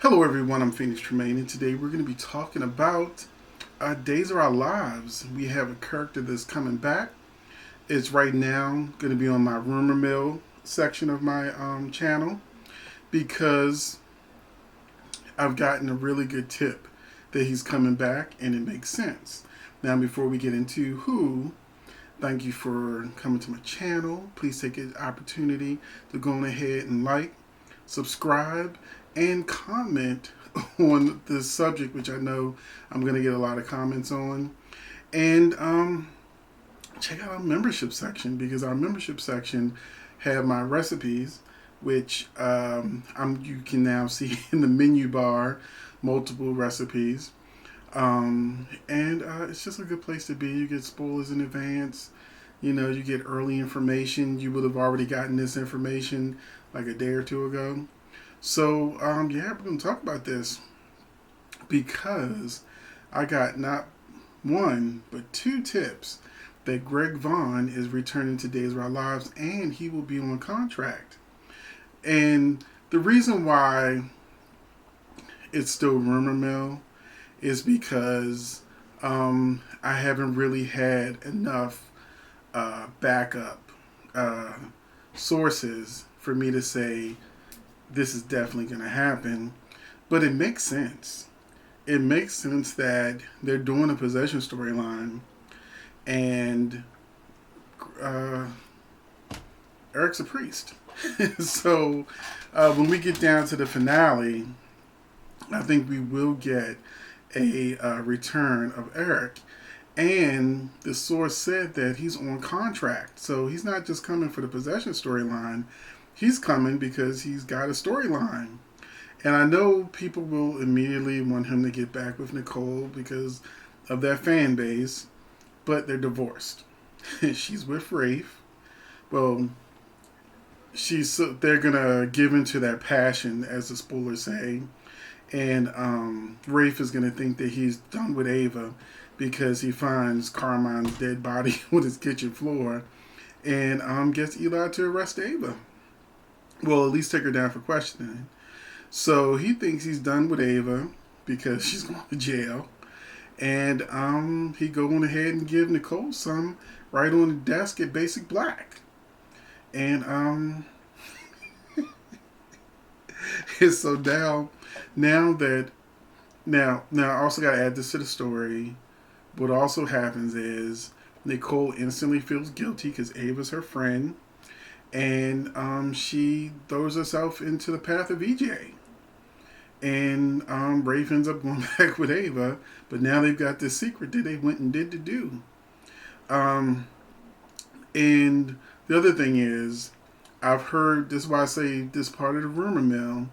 Hello, everyone. I'm Phoenix Tremayne, and today we're going to be talking about Days of Our Lives. We have a character that's coming back. It's right now going to be on my rumor mill section of my channel because I've gotten a really good tip that he's coming back, and it makes sense. Now, before we get into who, thank you for coming to my channel. Please take an opportunity to go on ahead and like, subscribe, and comment on this subject, which I know I'm going to get a lot of comments on. And check out our membership section because our membership section have my recipes, which you can now see in the menu bar, multiple recipes. And it's just a good place to be. You get spoilers in advance. You get early information. You would have already gotten this information like a day or two ago. So, yeah, we're going to talk about this because I got not one, but two tips that Greg Vaughn is returning to Days of Our Lives and he will be on contract. And the reason why it's still rumor mill is because I haven't really had enough backup sources for me to say this is definitely going to happen. But it makes sense. It makes sense that they're doing a possession storyline and uh, Eric's a priest. So when we get down to the finale, I think we will get a return of Eric. And the source said that he's on contract. So he's not just coming for the possession storyline. He's coming because he's got a storyline. And I know people will immediately want him to get back with Nicole because of that fan base. But they're divorced. She's with Rafe. Well, they're going to give into that passion, as the spoilers say. And Rafe is going to think that he's done with Ava because he finds Carmine's dead body on his kitchen floor and gets Eli to arrest Ava. Well, at least take her down for questioning. So he thinks he's done with Ava because she's going to jail. And he go on ahead and give Nicole some right on the desk at Basic Black. And it's so now I also got to add this to the story. What also happens is Nicole instantly feels guilty because Ava's her friend, and she throws herself into the path of EJ. And Rafe ends up going back with Ava, but now they've got this secret that they went and did to do. And the other thing is, I've heard, this is why I say this part of the rumor mill,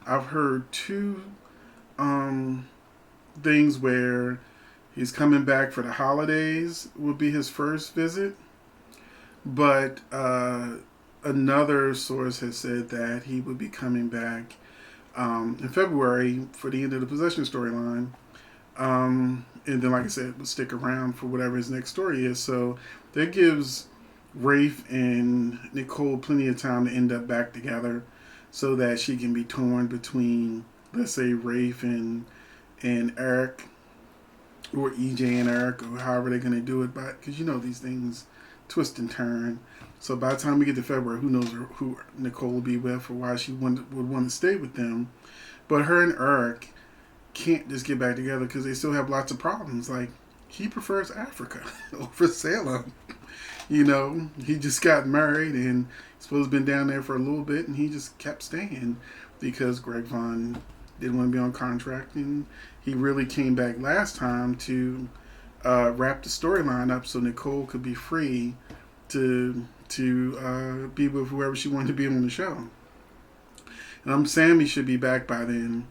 I've heard two things where he's coming back for the holidays will be his first visit. But another source has said that he would be coming back in February for the end of the possession storyline. And then, like I said, will stick around for whatever his next story is. So that gives Rafe and Nicole plenty of time to end up back together so that she can be torn between, let's say, Rafe and Eric, or EJ and Eric, or however they're going to do it. Because these things twist and turn. So by the time we get to February, who knows who Nicole will be with or why she would want to stay with them. But her and Eric can't just get back together because they still have lots of problems. Like, he prefers Africa over Salem. He just got married and he's supposed to have been down there for a little bit, and he just kept staying because Greg Vaughn didn't want to be on contract, and he really came back last time to wrap the storyline up so Nicole could be free to be with whoever she wanted to be on the show. And Sammy should be back by then.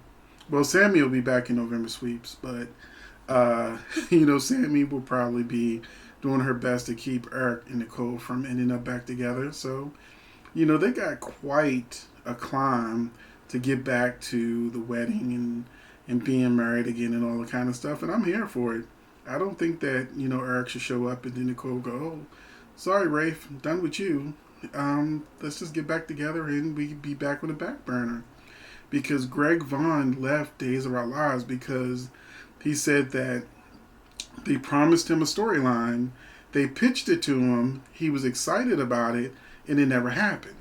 Well, Sammy will be back in November sweeps, but Sammy will probably be doing her best to keep Eric and Nicole from ending up back together. So, they got quite a climb to get back to the wedding and being married again and all the kind of stuff. And I'm here for it. I don't think that, Eric should show up and then Nicole go, oh, sorry, Rafe, I'm done with you. Let's just get back together and we can be back on the back burner. because Greg Vaughn left Days of Our Lives because he said that they promised him a storyline, they pitched it to him, he was excited about it, and it never happened.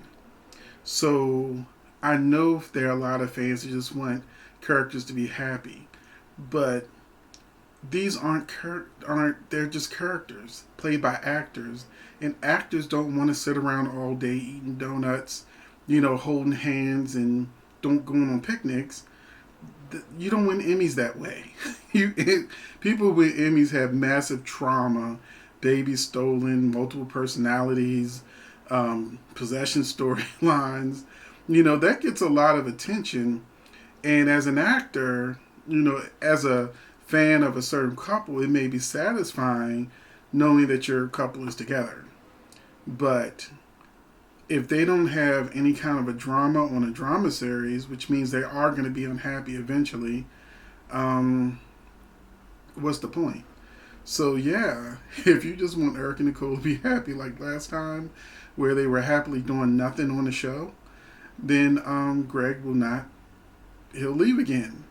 So I know there are a lot of fans who just want characters to be happy, but these aren't they're just characters played by actors, and actors don't want to sit around all day eating donuts, holding hands and don't going on picnics. You don't win Emmys that way. People with Emmys have massive trauma, babies stolen, multiple personalities, possession storylines. That gets a lot of attention. And as an actor, as a fan of a certain couple, it may be satisfying knowing that your couple is together. But if they don't have any kind of a drama on a drama series, which means they are going to be unhappy eventually, what's the point? So yeah, if you just want Eric and Nicole to be happy like last time, where they were happily doing nothing on the show, then Greg will not. He'll leave again.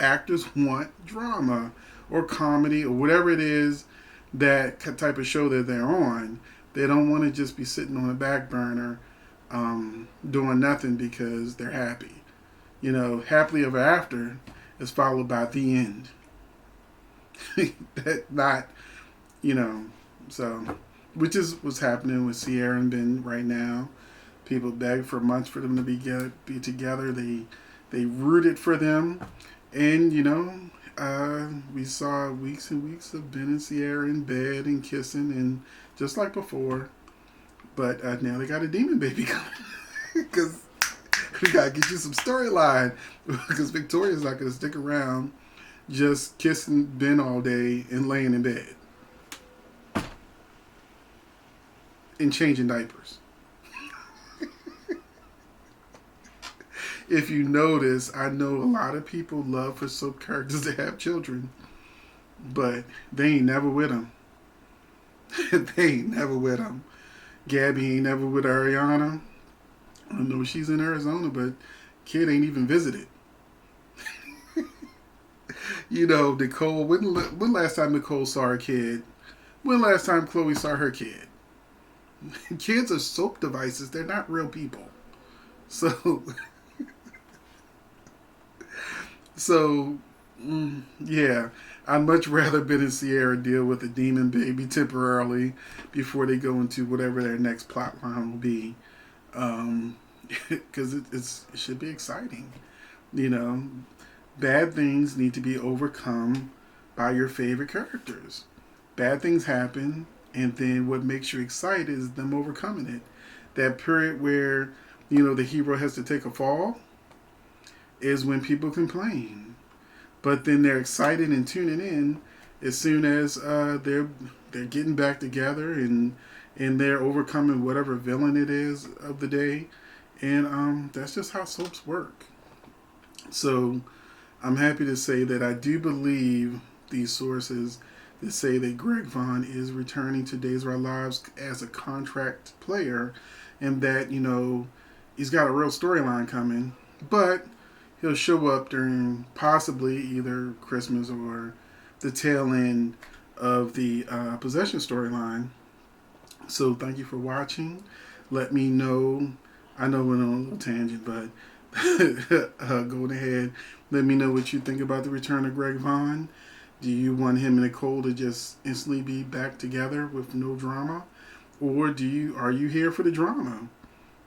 Actors want drama or comedy or whatever it is, that type of show that they're on. They don't want to just be sitting on a back burner doing nothing because they're happy. Happily ever after is followed by the end. That not, so, which is what's happening with Sierra and Ben right now. People beg for months for them to be together. They rooted for them, and we saw weeks and weeks of Ben and Sierra in bed and kissing and just like before. But now they got a demon baby coming because we gotta get you some storyline, because Victoria's not gonna stick around just kissing Ben all day and laying in bed and changing diapers. If you notice, I know a lot of people love for soap characters to have children, but they ain't never with them. They ain't never with them. Gabby ain't never with Ariana. I don't know, she's in Arizona, but kid ain't even visited. Nicole, when last time Nicole saw her kid? When last time Chloe saw her kid? Kids are soap devices. They're not real people. So, yeah, I'd much rather Ben and Sierra deal with a demon baby temporarily before they go into whatever their next plot line will be. Because it should be exciting. Bad things need to be overcome by your favorite characters. Bad things happen, and then what makes you excited is them overcoming it. That period where, the hero has to take a fall is when people complain. But then they're excited and tuning in as soon as they're getting back together and they're overcoming whatever villain it is of the day. And that's just how soaps work. So I'm happy to say that I do believe these sources that say that Greg Vaughn is returning to Days of Our Lives as a contract player, and that, he's got a real storyline coming, but he'll show up during possibly either Christmas or the tail end of the possession storyline. So thank you for watching. Let me know. I know we're on a little tangent, but go ahead. Let me know what you think about the return of Greg Vaughn. Do you want him and Nicole to just instantly be back together with no drama? Or are you here for the drama?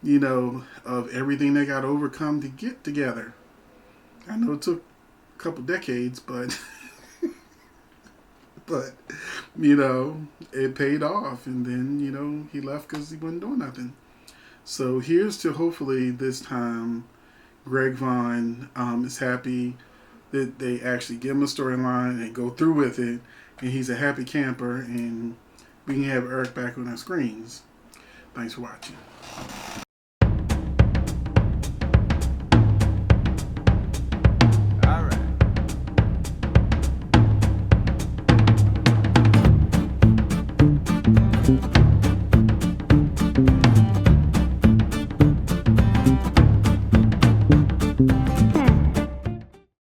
Of everything they got to overcome to get together. I know it took a couple decades, but it paid off. And then, he left because he wasn't doing nothing. So here's to hopefully this time Greg Vaughn is happy that they actually give him a storyline and go through with it, and he's a happy camper, and we can have Eric back on our screens. Thanks for watching.